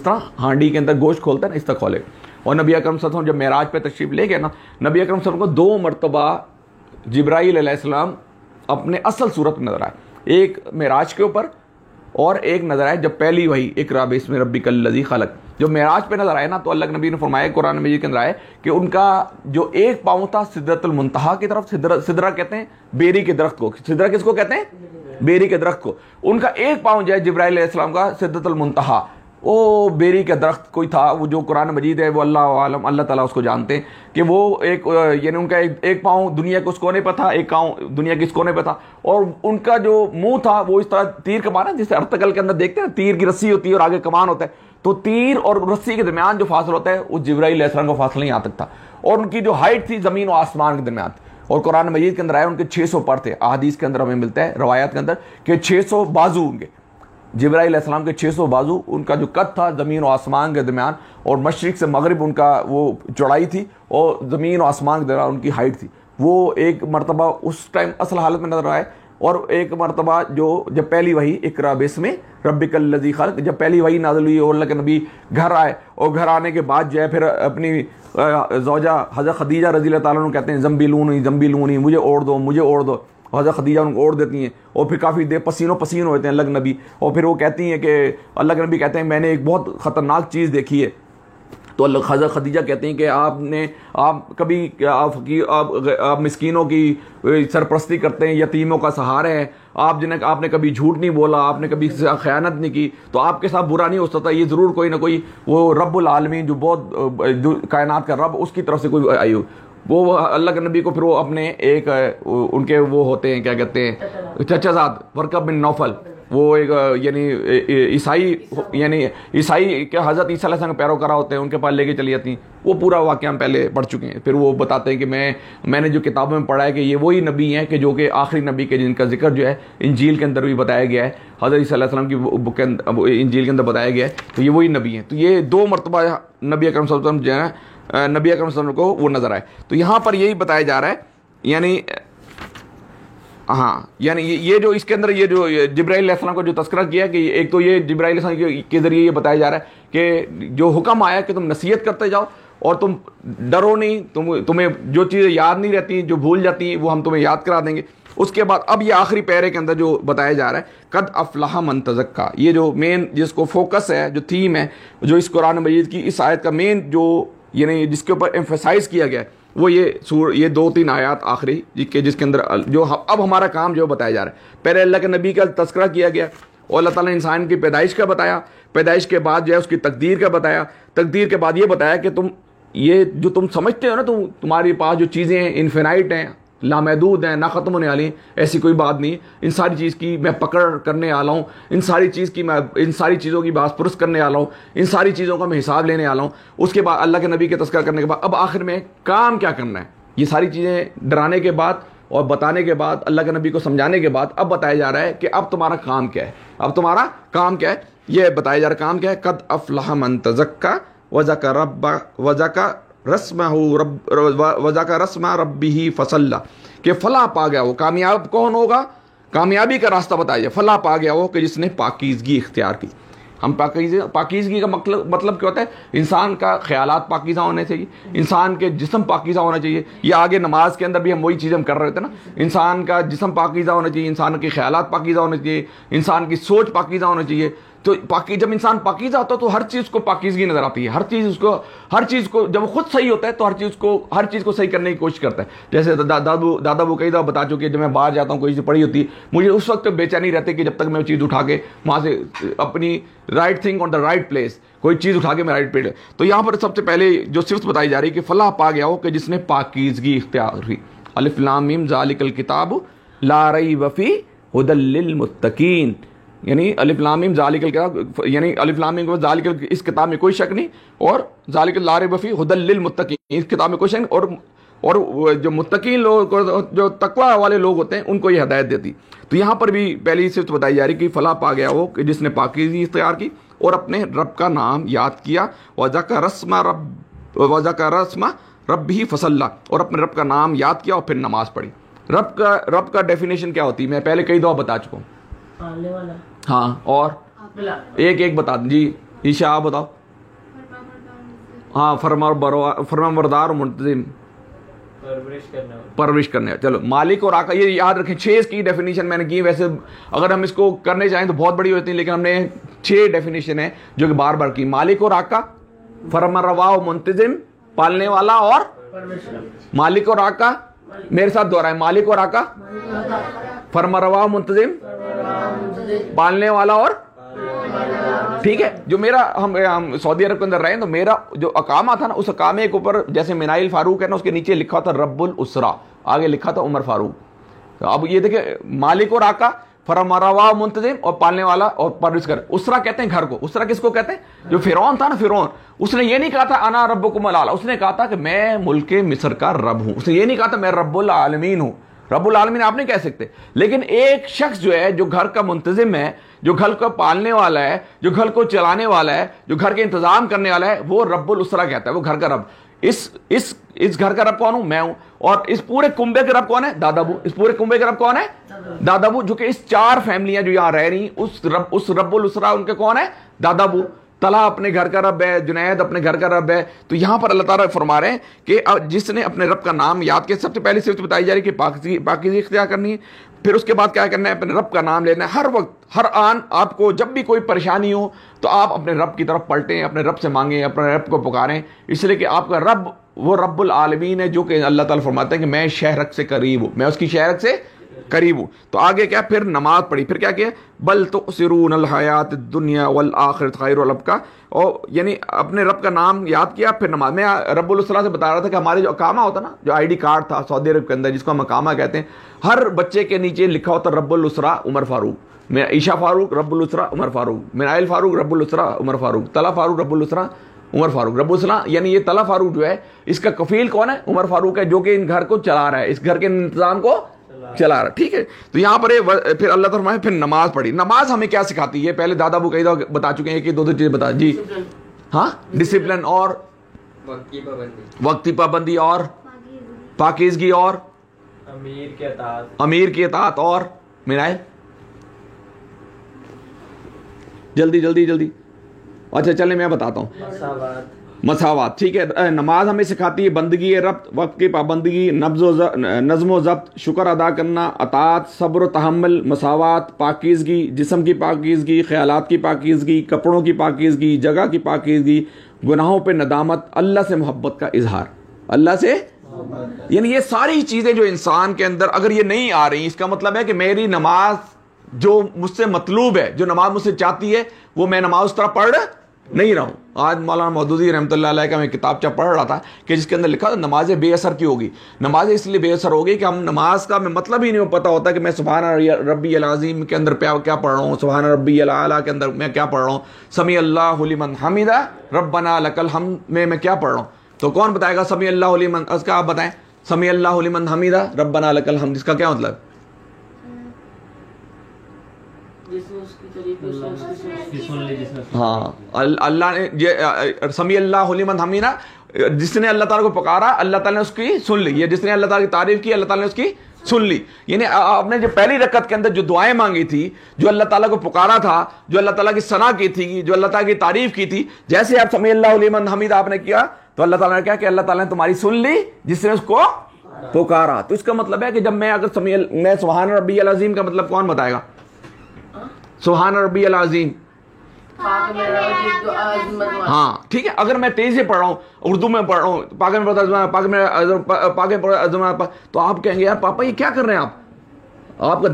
तरह हांडी के अंदर गोश्त खोलता है ना, इस तरह खोलेगा। और नबी अकरम सल्लल्लाहु अलैहि वसल्लम जब मेराज पे तशरीफ़ ले गए ना, नबी अकरम सल्लल्लाहु अलैहि वसल्लम को 2 मरतबा जिब्राईल अलैहिस्सलाम अपने असल सूरत में नजर आए, एक मेराज के ऊपर और एक नजर आए जब पहली वही इक़रा बिस्मि रब्बिकल लज़ी खलक़। जो मेराज पे नजर आए ना, तो अल्लाह के नबी ने फरमाया कुरान में ये के अंदर आए कि उनका जो एक पाँव था सिदरतुल मुंतहा की तरफ, सिदरा कहते हैं बेरी के दरख्त को, सिदरा किसको कहते हैं, बेरी के दरख्त को। उनका एक पाँव जो है जिब्राईल अलैहिस्सलाम का सिदरतुल मुंतहा, वो बेरी का दरख्त कोई था, वो जो कुरान मजीद है वो अल्लाह आलम, अल्लाह ताला उसको जानते हैं कि वो एक यानी उनका एक पाँव दुनिया के उस कोने पर था, एक पाँव दुनिया के इस कोने पर था। और उनका जो मुंह था वो इस तरह तीर कमान है, जिससे अर्तकल के अंदर देखते हैं तीर की रस्सी होती है और आगे कमान होता है, तो तीर और रस्सी के दरमियान जो फासला होता है उस जिब्राईल अलैहिस्सलाम का फासला यहाँ तक था। और उनकी जो हाइट थी ज़मीन और आसमान के दरमियान। और कुरान मजीद के अंदर आया उनके 600 पर थे। अहादीस के अंदर हमें मिलता है रवायात के अंदर कि 600 बाजू उनके, जिब्राईल अलैहिस्सलाम के 600 बाजू, उनका जो कद था ज़मीन और आसमान के दरमियान, और मशरिक़ से मगरिब उनका वो चौड़ाई थी और ज़मीन और आसमान के दरमियान उनकी हाइट थी। वो एक मरतबा उस टाइम असल हालत में नजर आए, और एक मरतबा जो जब पहली वही इक़रा बिस्मि रब्बिकल लज़ी खलक़, जब पहली वही नाज़िल हुई और अल्लाह के नबी घर आए, और घर आने के बाद जो है फिर अपनी ज़ौजा हज़रत खदीजा रज़ी अल्लाह ताला अन्हा कहते हैं ज़म्बिलूनी, मुझे ओढ़ दो। हज़रत खदीजा उनको ओढ़ देती हैं और फिर काफ़ी देर पसीनो पसीन होते हैं अल्लाह के नबी। और फिर वो कहती हैं कि अल्लाह के नबी कहते हैं मैंने एक बहुत ख़तरनाक चीज़ देखी है। तो हज़रत खदीजा कहते हैं कि आप मिस्कीनों की सरपरस्ती करते हैं, यतीमों का सहारा है, आपने कभी झूठ नहीं बोला, आपने कभी ख़यानत नहीं की, तो आपके साथ बुरा नहीं हो सकता। ये ज़रूर कोई ना कोई वो रब्बुल आलमीन जो बहुत कायनात का रब, उसकी तरफ से कोई आई हो। वो अल्लाह के नबी को फिर वो अपने एक उनके वो होते हैं क्या कहते हैं चचाजाद वर्का बिन नौफल, वो एक यानी ईसाई के हज़रत ईसा अलैहिस्सलाम के पैरोकार होते हैं, उनके पास लेके चली जाती हैं। वो पूरा वाक़या हम पहले पढ़ चुके हैं। फिर वो बताते हैं कि मैंने जो किताबों में पढ़ा है कि ये वही नबी हैं कि जो कि आखिरी नबी के जिनका जिक्र जो है इंजील के अंदर भी बताया गया है, हज़रत ईसा अलैहिस्सलाम की बुक के अंदर इंजील के अंदर बताया गया है। तो ये वही नबी हैं। तो ये 2 मरतबा नबी अकरम सल्लल्लाहु अलैहि वसल्लम जो है नबी अकरम सल्लल्लाहु अलैहि वसल्लम को वो नज़र आए। तो यहाँ पर यही बताया जा रहा है, यानी हाँ, यानी ये जो इसके अंदर ये जो जिब्राईल अलैहिस्सलाम को जो तस्करा किया कि एक तो ये जिब्राईल अलैहिस्सलाम के ज़रिए ये बताया जा रहा है कि जो हुक्म आया कि तुम नसीहत करते जाओ और तुम डरो नहीं, तुम्हें जो चीज़ें याद नहीं रहती, जो भूल जाती हैं, वो हम तुम्हें याद करा देंगे। उसके बाद अब ये आखिरी पैरे के अंदर जो बताया जा रहा है कद अफ़लह मन तज़क्का, ये जो मेन जिसको फोकस है, जो थीम है, जो इस कुरान मजीद की इस आयत का मेन जो यानी जिसके ऊपर एम्फेसाइज किया गया है वो ये 2-3 आयत आखिरी जिसके अंदर जो अब हमारा काम जो बताया जा रहा है। पहले अल्लाह के नबी का तस्करा किया गया और अल्लाह ताला ने इंसान की पैदाइश का बताया, पैदाइश के बाद जो है उसकी तकदीर का बताया, तकदीर के बाद ये बताया कि तुम ये जो तुम समझते हो ना, तुम्हारे पास जो चीज़ें हैं इन्फिनाइट हैं, लामहदूद हैं, ना ख़त्म होने वाली, ऐसी कोई बात नहीं। इन सारी चीज़ की मैं पकड़ करने वाला हूँ, इन सारी चीज़ों की बात पुरस करने वाला हूँ, इन सारी चीज़ों का मैं हिसाब लेने वाला हूँ। उसके बाद अल्लाह के नबी के तज़किरा करने के बाद अब आखिर में काम क्या करना है, ये सारी चीज़ें डराने के बाद और बताने के बाद, अल्लाह के नबी को समझाने के बाद अब बताया जा रहा है कि अब तुम्हारा काम क्या है, अब तुम्हारा काम क्या है, ये बताया जा रहा है काम क्या है। कद अफ़लह मन तज़क्का वज़का रस्मा रब्बिही फसल्ला, कि फलाह पा गया वो, कामयाब कौन होगा, कामयाबी का रास्ता बताया जाए, फलाह पा गया वो कि जिसने पाकीज़गी इख्तियार की। हम पाकीज़गी का मतलब क्या होता है, इंसान का ख्यालात पाकीज़ा होने चाहिए, इंसान के जिस्म पाकीज़ा होना चाहिए। ये आगे नमाज के अंदर भी हम वही चीज़ हम कर रहे थे ना, इंसान का जिस्म पाकीज़ा होना चाहिए, इंसान के ख्यालात पाकीज़ा होने चाहिए, इंसान की सोच पाकीज़ा होना चाहिए। तो जब इंसान पाकीज़ा होता है तो हर चीज़ को पाकीज़गी नज़र आती है, हर चीज़ को जब खुद सही होता है तो हर चीज़ को सही करने की कोशिश करता है। जैसे दादा कई दफ़ा बता चुके, जब मैं बाहर जाता हूँ कोई चीज़ पड़ी होती, मुझे उस वक्त बेचैनी रहती कि जब तक मैं चीज़ उठा के वहाँ से अपनी right thing on the right place, कोई चीज़ उठा के मैं राइट पे। तो यहाँ पर सबसे पहले जो सिफ्त बताई जा रही है कि फलाह पा गया हो कि जिसने पाकीज़गी इख्तियार की। अलिफ लाम मीम ज़ालिकल किताब ला रैब फीह हुदल लिल मुत्तकीन, यानी अलिफ लाम मीम ज़ालिकल किताब, यानी अलिफ लाम मीम ज़ालिकल, इस किताब में कोई शक नहीं, और ज़ालिकल ला रैब फीह हुदल लिल मुत्तकीन, इस किताब में कोई शक नहीं, और जो मुत्तकीन लोग, जो तकवा वाले लोग होते हैं, उनको ये हदायत देती। तो यहाँ पर भी पहली सिफ्त बताई जा रही कि फलाह पा गया वो कि जिसने पाकीज़गी इख्तियार की और अपने रब का नाम याद किया, वज़का रस्मा रब्बिही फसल्ला, और अपने रब का नाम याद किया और फिर नमाज पढ़ी। रब का डेफिनेशन क्या होती है मैं पहले कई दफ़ा बता चुका हूँ। हाँ, और एक बता जी, ईशा आप बताओ। हाँ, फरमाबरदार मुंतज़िम, परवरिश करने। चलो, मालिक और आका, ये याद रखें। 6 इसकी डेफिनेशन मैंने की। वैसे अगर हम इसको करने चाहें तो बहुत बड़ी होती है, लेकिन हमने 6 डेफिनेशन है जो कि बार बार की। मालिक और आका, फरमारवा मुंतज़िम, पालने वाला, और मालिक और आका, मेरे साथ दोहराए, मालिक और आका, फरमारवा मुंतज़िम, पालने वाला, और ठीक है। जो मेरा हम सऊदी अरब के अंदर रहे तो मेरा जो अकामा था ना, उस अकामे के ऊपर जैसे मिनाइल फारूक है ना, उसके नीचे लिखा था रब्बुल उसरा, आगे लिखा था उमर फारूक। तो अब ये देखिए, मालिक और आका, फरमारवा मुंतज़िम, और पालने वाला और परवरिश कर। उसरा कहते हैं घर को। उसरा किसको कहते हैं? जो फिरौन था ना, फिरौन, उसने ये नहीं कहा था अना रब्बुकुमुल आला, उसने कहा था कि मैं मुल्क मिस्र का रब हूं। उसने ये नहीं कहा था मैं रब्बुल आलमीन हूं। रब्बुल आलमीन आप नहीं कह सकते, लेकिन एक शख्स जो है, जो घर का मुंतजिम है, जो घर को पालने वाला है, जो घर को चलाने वाला है, जो घर के इंतजाम करने वाला है, वो रब्बुल उसरा कहता है, वो घर का रब। इस घर का रब कौन हूं? मैं हूं। और इस पूरे कुंबे के रब कौन है? दादाबू। इस पूरे कुंबे के रब कौन है? दादाबू। जो कि इस 4 फैमिलियां जो यहां रह रही, उस रब्बुल उसरा उनके कौन है? दादाबू। तला अपने घर का रब है, जुनैद अपने घर का रब है। तो यहां पर अल्लाह ताला फरमा रहे हैं कि जिसने अपने रब का नाम याद किया, सबसे पहली सिर्फ बताई जा रही है कि पाकीज़गी इख्तियार करनी है। फिर उसके बाद क्या करना है? अपने रब का नाम लेना है। हर वक्त, हर आन आपको जब भी कोई परेशानी हो तो आप अपने रब की तरफ पलटें, अपने रब से मांगें, अपने रब को पुकारें, इसलिए कि आपका रब वो रब्बुल आलमीन है, जो कि अल्लाह ताला फरमाते हैं कि मैं शहरक से करीब हूँ, मैं उसकी शहरक से करीब हूँ। तो आगे क्या? फिर नमाज पढ़ी। फिर क्या किया? बल तुसिरून हयात दुनिया वल आखिरत खैर वल अबका, और यानी अपने रब का नाम याद किया, फिर नमाज। मैं रब्बुल उसरा से बता रहा था कि हमारे जो अकामा होता ना, जो ID कार्ड था सऊदी अरब के अंदर, जिसको हम अकामा कहते हैं, हर बच्चे के नीचे लिखा होता रब्बुल उसरा उमर फारूक। मैं ईशा फारूक रब्बुल उसरा उमर फारूक, मिनाइल फारूक रब्बुल उसरा उमर फारूक, तला फारूक रब्बुल उसरा उमर फारूक। रब्बुल उसरा यानी ये तला फारूक जो है, इसका कफील कौन है? उमर फारूक है, जो कि इन घर को चला रहा है, इस घर के इंतजाम को चला रहा। ठीक है। तो यहाँ पर फिर अल्लाह ताला फिर नमाज पढ़ी। नमाज हमें क्या सिखाती है? पहले दादा अबू कईदा बता चुके हैं कि 2 चीजें बता जी। हाँ, डिसिप्लिन और वक्त की पाबंदी और पाकीज़गी और अमीर की इताअत और मिनाइल जल्दी। अच्छा चले मैं बताता हूँ। मसावात। ठीक है। नमाज हमें सिखाती है बंदगी रब्त, वक्त की पाबंदी, नज़्म व ज़ब्त, शुक्र अदा करना, अतात, सब्र, तहम्मुल, मसावात, पाकीज़गी, जिस्म की पाकीज़गी, ख्यालात की पाकीज़गी, कपड़ों की पाकीज़गी, जगह की पाकीज़गी, गुनाहों पे नदामत, अल्लाह से मोहब्बत का इजहार। अल्लाह से यानी ये सारी चीज़ें जो इंसान के अंदर अगर ये नहीं आ रही, इसका मतलब है कि मेरी नमाज जो मुझसे मतलूब है, जो नमाज मुझसे चाहती है, वो मैं नमाज उस तरह पढ़ नहीं रहा हूँ। आज मौलाना मौदूदी रहमतुल्लाह अलैह का मैं किताबचा पढ़ रहा था कि जिसके अंदर लिखा था नमाज़ें बेअसर क्यों होगी। नमाज़ें इसलिए बेअसर होगी कि हम नमाज का हमें मतलब ही नहीं पता होता कि मैं सुभान रब्बी अल अज़ीम के अंदर क्या पढ़ रहा हूँ, सुभान रब्बी अल आला के अंदर मैं क्या पढ़ रहा हूँ, समी अल्लाहु लिमन हमिदा रब्बना लकल हम्द में मैं क्या पढ़ रहा हूँ। तो कौन बताएगा समी अल्लाहु लिमन, उसका आप बताएं, समी अल्लाहु लिमन हमिदा रब्बना लकल हम्द, इसका क्या मतलब? हाँ, अल्लाह ने ये समी अल्लाहु लिमन हमीदा, जिसने अल्लाह ताला को पुकारा अल्लाह ताला ने उसकी सुन ली। ये जिसने अल्लाह ताला की तारीफ की अल्लाह ताला ने उसकी सुन ली। यानी आपने जो पहली रकत के अंदर जो दुआएं मांगी थी, जो अल्लाह ताला को पुकारा था, जो अल्लाह ताला की सना की थी, जो अल्लाह ताला की तारीफ की थी, जैसे आप समी अल्लाहु लिमन हमीदा आपने किया तो अल्लाह ताला ने क्या कि अल्लाह ताला ने तुम्हारी सुन ली जिसने उसको पुकारा। तो इसका मतलब है कि जब मैं अगर मैं सुभान रब्बी अल अज़ीम का मतलब कौन बताएगा? सुभान रब्बी अल अज़ीम, हाँ ठीक है। अगर मैं तेज से पढ़ रहा हूँ, उर्दू में पढ़ रहा हूँ, तो आप कहेंगे यार पापा ये क्या कर रहे हैं आप, आपका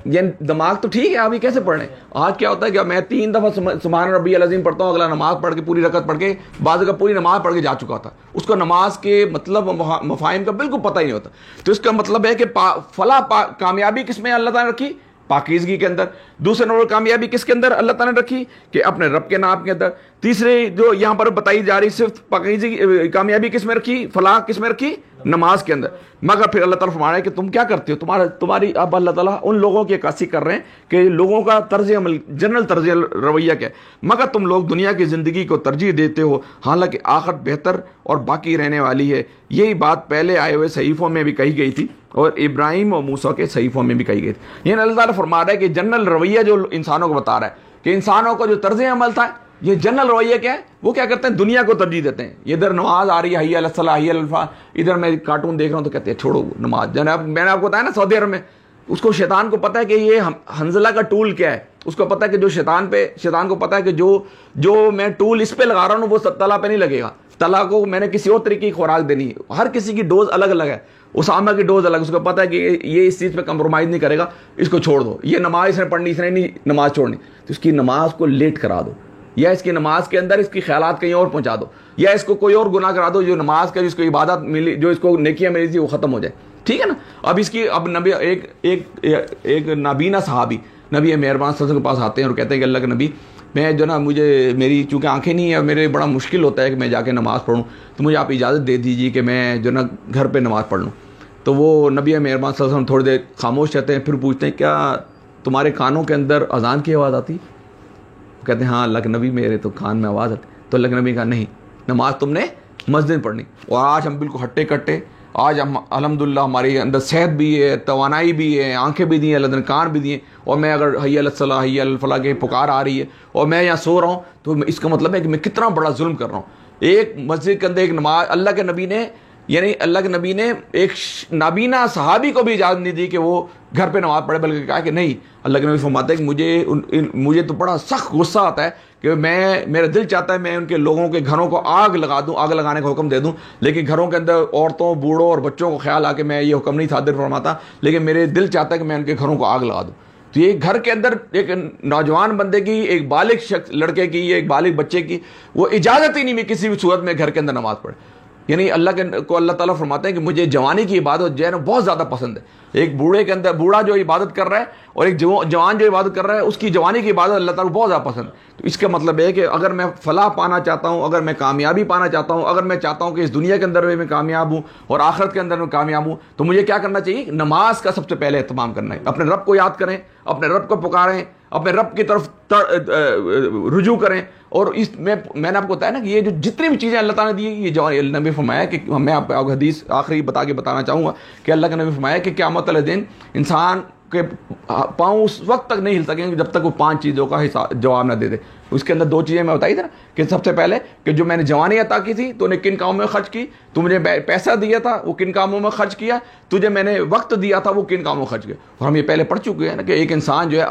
ये दिमाग तो ठीक है, आप ये कैसे पढ़ रहे हैं। आज क्या होता है कि मैं 3 दफा सुभान रब्बी अल अज़ीम पढ़ता हूँ, अगला नमाज पढ़ के पूरी रकत पढ़ के बाद का पूरी नमाज पढ़ के जा चुका था, उसको नमाज के मतलब मफाहिम का बिल्कुल पता ही नहीं होता। तो इसका मतलब है कि फला कामयाबी किसमें अल्लाह ताला ने रखी? पाकीज़गी के अंदर। दूसरे नंबर कामयाबी किसके अंदर अल्लाह ताला ने रखी? कि अपने रब के नाम के अंदर। तीसरे जो यहाँ पर बताई जा रही सिर्फ पाकीज़गी कामयाबी किस में रखी, फलाह किस में रखी? नमाज के अंदर। मगर फिर अल्लाह ताला फरमा रहा है कि तुम क्या करते हो, तुम्हारी अब अल्लाह ताला उन लोगों की अक्कासी कर रहे हैं कि लोगों का तर्ज अमल, जनरल तर्ज रवैया क्या है, मगर तुम लोग दुनिया की ज़िंदगी को तरजीह देते हो, हालांकि आखिरत बेहतर और बाकी रहने वाली है। यही बात पहले आए हुए सहीफ़ों में भी कही गई थी और इब्राहिम और मूसा के सहीफ़ों में भी कही गई थी। यानी अल्लाह ताला फरमा रहा है कि जनरल रवैया जो इंसानों को बता रहा है कि इंसानों का जो तर्ज अमल था, ये जनरल रवैया क्या है, वो क्या करते हैं, दुनिया को तरजीह देते हैं। इधर नमाज आ रही है, हय्या अलस सलाह हय्या अल फलाह, इधर मैं कार्टून देख रहा हूँ तो कहते हैं छोड़ो नमाज। जनाब मैंने आपको बताया ना सऊदी अरब में उसको शैतान को पता है कि ये हंजला का टूल क्या है, उसको पता है कि जो शैतान को पता है कि जो मैं टूल इस पे लगा रहा हूँ वो तला पे नहीं लगेगा, तला को मैंने किसी और तरीके की खुराक देनी है। हर किसी की डोज अलग अलग है, उसामा की डोज अलग, उसको पता है कि ये इस चीज़ पे कंप्रोमाइज़ नहीं करेगा, इसको छोड़ दो। ये नमाज इसने पढ़नी, इसने नहीं नमाज छोड़नी, तो इसकी नमाज को लेट करा दो, या इसकी नमाज के अंदर इसकी ख्यालात कहीं और पहुंचा दो, या इसको कोई और गुनाह करा दो जो नमाज का जिसको इबादत मिली, जो इसको नेकियां मिली थी वो ख़त्म हो जाए। ठीक है ना। अब नबी एक नाबीना सहाबी नबी मेहरबान सल्लल्लाहु अलैहि वसल्लम के पास आते हैं और कहते हैं कि अल्लाह के नबी, मैं जो ना मेरी चूँकि आंखें नहीं है, मेरे बड़ा मुश्किल होता है कि मैं जाके नमाज़ पढ़ूँ, तो मुझे आप इजाज़त दे दीजिए कि मैं जो ना घर पे नमाज़ पढ़ लूँ। तो वो नबी मेहरबान सल्लल्लाहु अलैहि वसल्लम थोड़ी देर खामोश रहते हैं, फिर पूछते हैं क्या तुम्हारे कानों के अंदर अजान की आवाज़ आती? कहते हैं हाँ अल्लाह के नबी मेरे तो कान में आवाज़ आती। तो अल्लाह के नबी कहा नहीं, नमाज तुमने मस्जिद में पढ़नी। और आज हम बिल्कुल हट्टे कट्टे, आज हम अल्हम्दुलिल्लाह हमारे अंदर सेहत भी है, तवानाई भी है, आंखें भी दी हैं, अल्लाह ने कान भी दिए, और मैं अगर हय्या अलस सलाह हय्या अल फलाह के पुकार आ रही है और मैं यहाँ सो रहा हूँ, तो इसका मतलब है कि मैं कितना बड़ा जुल्म कर रहा हूँ। एक मस्जिद के अंदर एक नमाज, अल्लाह के नबी ने एक नाबीना सहाबी को भी इजाज़त नहीं दी कि वो घर पे नमाज पढ़े, बल्कि कहा कि नहीं, अल्लाह के नबी फरमाते हैं कि मुझे तो बड़ा सख्त गुस्सा आता है कि मेरा दिल चाहता है मैं उनके लोगों के घरों को आग लगा दूं, आग लगाने का हुक्म दे दूं, लेकिन घरों के अंदर औरतों, बूढ़ों और बच्चों को ख्याल आके मैं ये हुक्म नहीं सादिर फरमाता, लेकिन मेरे दिल चाहता है कि मैं उनके घरों को आग लगा दूं। तो ये घर के अंदर एक नौजवान बंदे की, एक बालिग शख्स लड़के की, एक बालिग बच्चे की वो इजाज़त ही नहीं मैं किसी भी सूरत में घर के अंदर नमाज पढ़े। यानी अल्लाह ताला फरमाते हैं कि मुझे जवानी की इबादत जो है ना बहुत ज़्यादा पसंद है। एक बूढ़े के अंदर, बूढ़ा जो इबादत कर रहा है और एक जवान जो इबादत कर रहा है, उसकी जवानी की इबादत अल्लाह ताला को बहुत ज़्यादा पसंद है। तो इसका मतलब है कि अगर मैं फलाह पाना चाहता हूँ, अगर मैं कामयाबी पाना चाहता हूँ, अगर मैं चाहता हूँ कि इस दुनिया के अंदर मैं कामयाब हूँ और आखिरत के अंदर मैं कामयाब हूँ, तो मुझे क्या करना चाहिए? नमाज का सबसे पहले एहतमाम करना है। अपने रब को याद करें, अपने रब को पुकारें, अपने रब की तरफ रुजू करें। और मैंने आपको बताया ना कि ये जो जितनी भी चीज़ें अल्लाह ताला ने दी, ये जवान नबी फरमाया कि मैं आपको हदीस आखिरी बताना चाहूँगा कि अल्लाह के नबी फरमाया कि क़यामत वाले दिन इंसान के पाँव उस वक्त तक नहीं हिल सकेंगे जब तक वो 5 चीज़ों का जवाब ना दे दे। उसके अंदर 2 चीज़ें मैं बताई थी ना कि सबसे पहले कि जो मैंने जवानी अता की थी तूने किन कामों में खर्च की, तू मुझे पैसा दिया था वो किन कामों में खर्च किया, तुझे मैंने वक्त दिया था वो किन कामों में खर्च किया। और हम ये पहले पढ़ चुके हैं ना कि एक इंसान जो है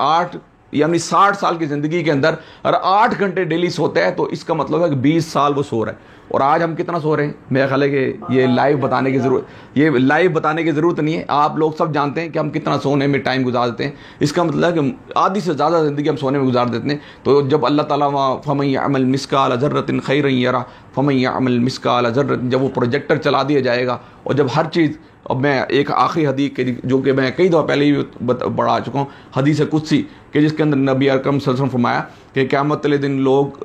यानी 60 साल की ज़िंदगी के अंदर अगर 8 घंटे डेली सोता है तो इसका मतलब है कि 20 साल वो सो रहा है। और आज हम कितना सो रहे हैं? मेरा ख्याल है कि ये लाइव बताने की ज़रूरत नहीं है, आप लोग सब जानते हैं कि हम कितना सोने में टाइम गुजार देते हैं। इसका मतलब है कि आधी से ज़्यादा ज़िंदगी हम सोने में गुजार देते हैं। तो जब अल्लाह ताला फमन यअमल मिस्काल ज़र्रतिन खैरन यरा फमन यअमल मिस्काल ज़र्रतिन, जब वो प्रोजेक्टर चला दिया जाएगा और जब हर चीज़, अब मैं एक आखिरी हदीस जो कि मैं कई दफ़ा पहले ही बढ़ा चुका हूँ, हदीस कुदसी कि जिसके अंदर नबी अकरम सल्लल्लाहु अलैहि वसल्लम फरमाया कि क़यामत वाले दिन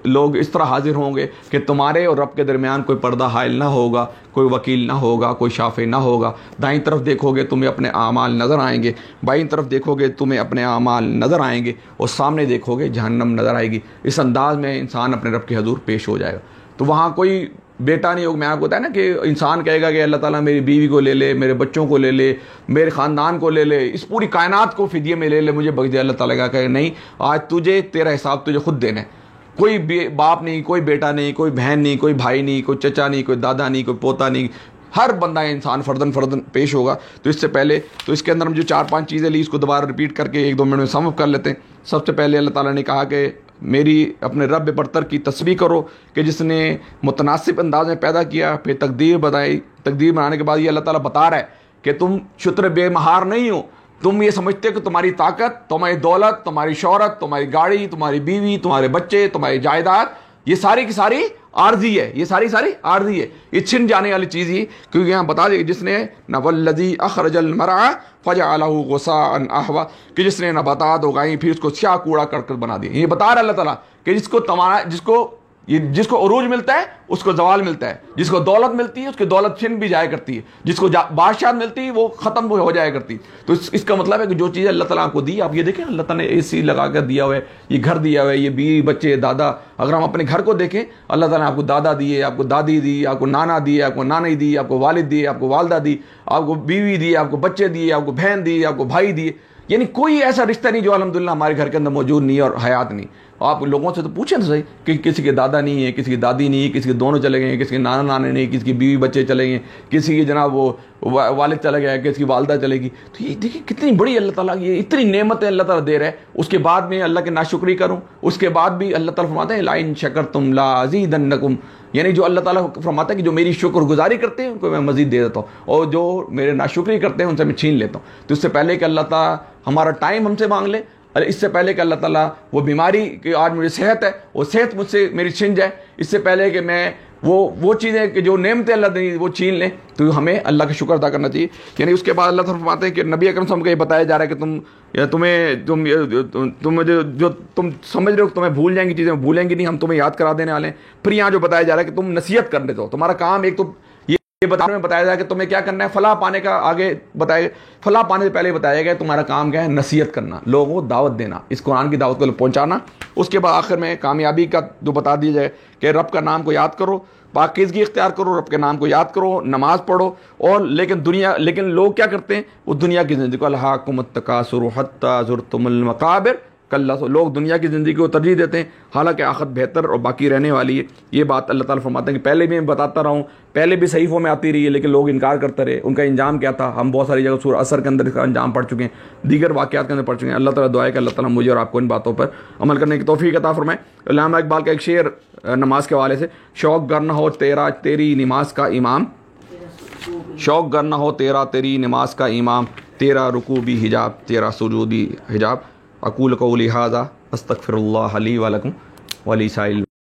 लोग इस तरह हाजिर होंगे कि तुम्हारे और रब के दरमियान कोई पर्दा हाइल ना होगा, कोई वकील ना होगा, कोई शाफे ना होगा। दाईं तरफ देखोगे तुम्हें अपने आमाल नज़र आएंगे, बाईं तरफ देखोगे तुम्हें अपने आमाल नज़र आएंगे और सामने देखोगे जहन्नम नज़र आएगी। इस अंदाज में इंसान अपने रब के हजूर पेश हो जाएगा। तो वहाँ कोई बेटा नहीं होगा। मैं आपको बताया ना कि इंसान कहेगा कि अल्लाह ताला मेरी बीवी को ले ले, मेरे बच्चों को ले ले, मेरे ख़ानदान को ले ले, इस पूरी कायनात को फिदिये में ले ले, मुझे बख्श दे। अल्लाह ताला का कहे नहीं, आज तुझे तेरा हिसाब तुझे खुद देना है। कोई बाप नहीं, कोई बेटा नहीं, कोई बहन नहीं, कोई भाई नहीं, कोई चचा नहीं, कोई दादा नहीं, कोई पोता नहीं, हर बंदा इंसान फर्दन पेश होगा। तो इससे पहले तो इसके अंदर हम जो 4-5 चीज़ें ली, इसको दोबारा रिपीट करके 1-2 मिनट में समअप कर लेते हैं। सबसे पहले अल्लाह ताला ने कहा कि मेरी अपने रब बरतर की तस्बीह करो कि जिसने मुतनासिब अंदाज में पैदा किया। फिर तकदीर बताई, तकदीर बनाने के बाद ये अल्लाह ताला बता रहा है कि तुम शुक्र बेमहार नहीं हो। तुम ये समझते हो कि तुम्हारी ताकत, तुम्हारी दौलत, तुम्हारी शोहरत, तुम्हारी गाड़ी, तुम्हारी बीवी, तुम्हारे बच्चे, तुम्हारी जायदाद, ये सारी की सारी आर्जी है, ये सारी आर्जी है, ये छिन जाने वाली चीज़ ही। क्योंकि यहाँ बता दें जिसने नवल्लज़ी अखरजल मरअ फजअलहु गुसाअन अहवा, कि जिसने नबातात उगाई फिर उसको स्याह कूड़ा कर बना दिया। ये बता रहा अल्लाह ताला कि जिसको उरूज मिलता है उसको जवाल मिलता है, जिसको दौलत मिलती है उसकी दौलत छिन भी जाया करती है, जिसको बादशाह मिलती है वो ख़त्म हो जाया करती है। तो इसका मतलब है कि जो चीज़ अल्लाह ताला आपको दी, आप ये देखें अल्लाह ताला ने AC लगा कर दिया हुआ है, ये घर दिया हुआ है, ये बीवी बच्चे दादा। अगर हम अपने घर को देखें, अल्लाह ताला ने आपको दादा दिए, आपको दादी दी, आपको नाना दिए, आपको नानी दी, आपको वालिद दिए, आपको वालदा दी, आपको बीवी दी, आपको बच्चे दिए, आपको बहन दी, आपको भाई दिए। यानी कोई ऐसा रिश्ता नहीं जो अल्हम्दुलिल्लाह हमारे घर के अंदर मौजूद नहीं है और हयात नहीं। आप लोगों से तो पूछें तो सही कि किसी के दादा नहीं है, किसी की दादी नहीं है, किसी के दोनों चले गए हैं, किसी के नाना नाने नहीं, किसी की बीवी बच्चे चले गए, किसी की जनाब वो वालिद चले गया, किसी की वालदा चलेगी। तो ये देखिए कितनी बड़ी अल्लाह ताला की इतनी नेमतें अल्लाह ताला दे रहा है। उसके बाद में अल्लाह की नाशुक्री करूँ, उसके बाद भी अल्लाह ताला फरमाते हैं लाइन शकरतुम ला अज़ीदन्नकुम, यानी जो अल्लाह ताला फरमाता है कि जो मेरी शुक्रगुजारी करते हैं उनको मैं मजीद दे देता हूँ और जो मेरे नाशुक्री करते हैं उनसे मैं छीन लेता हूँ। तो इससे पहले कि अल्लाह ताला हमारा टाइम हमसे मांग ले, इससे पहले कि अल्लाह ताला वो बीमारी कि आज मुझे सेहत है, वो सेहत मुझसे मेरी छीन जाए, इससे पहले कि मैं वो चीज़ें कि जो नेमतें अल्लाह ने वो छीन लें, तो हमें अल्लाह का शुक्र अदा करना चाहिए। यानी उसके बाद अल्लाह ताला फरमाते हैं कि नबी अकरम सल्लल्लाहु अलैहि वसल्लम को ये बताया जा रहा है कि तुम समझ रहे हो तुम्हें भूल जाएंगी चीज़ें, भूलेंगी नहीं, हम तुम्हें याद करा देने वाले हैं। फिर यहाँ जो बताया जा रहा है कि तुम नसीहत करने दो, तुम्हारा काम एक तो ये बताने में बताया जाए कि तुम्हें क्या करना है। फलाह पाने का आगे बताया, फलाह पाने से पहले बताया गया तुम्हारा काम क्या है, नसीहत करना, लोगों को दावत देना, इस कुरान की दावत को पहुंचाना। उसके बाद आखिर में कामयाबी का जो बता दिया जाए कि रब का नाम को याद करो, पाकीज़गी इख्तियार करो, रब के नाम को याद करो, नमाज पढ़ो। और लेकिन लोग क्या करते हैं, वो दुनिया की ज़िंदगी को अल्हाकुमुत तकासुर हत्ता ज़ुरतुमुल मकाबिर, कल्ला लोग दुनिया की ज़िंदगी को तरजीह देते हैं, हालांकि आखिरत बेहतर और बाकी रहने वाली है। ये बात अल्लाह ताला फरमाते हैं कि पहले भी मैं बताता रहा हूँ, पहले भी सहीफ़ों में आती रही है, लेकिन लोग इनकार करते रहे। उनका इंजाम क्या था, हम बहुत सारी जगह सूरह असर के अंदर इसका अंजाम पढ़ चुके हैं, दीगर वाक़यात के अंदर पढ़ चुके हैं। अल्लाह ताला दुआ है कि अल्लाह ताला मुझे और आपको इन बातों पर अमल करने की तौफीक अता फरमाए। अल्लामा इकबाल का एक शेर नमाज के हवाले से, शौक़ गर न हो तेरा तेरी नमाज का इमाम, शौक़ गर न हो तेरा तेरी नमाज का इमाम, तेरा रुकू भी हिजाब, तेरा सुजूद भी हिजाब। अकूल कौली हाज़ा अस्तग़फिरुल्लाह ली व लकुम व लिसाइल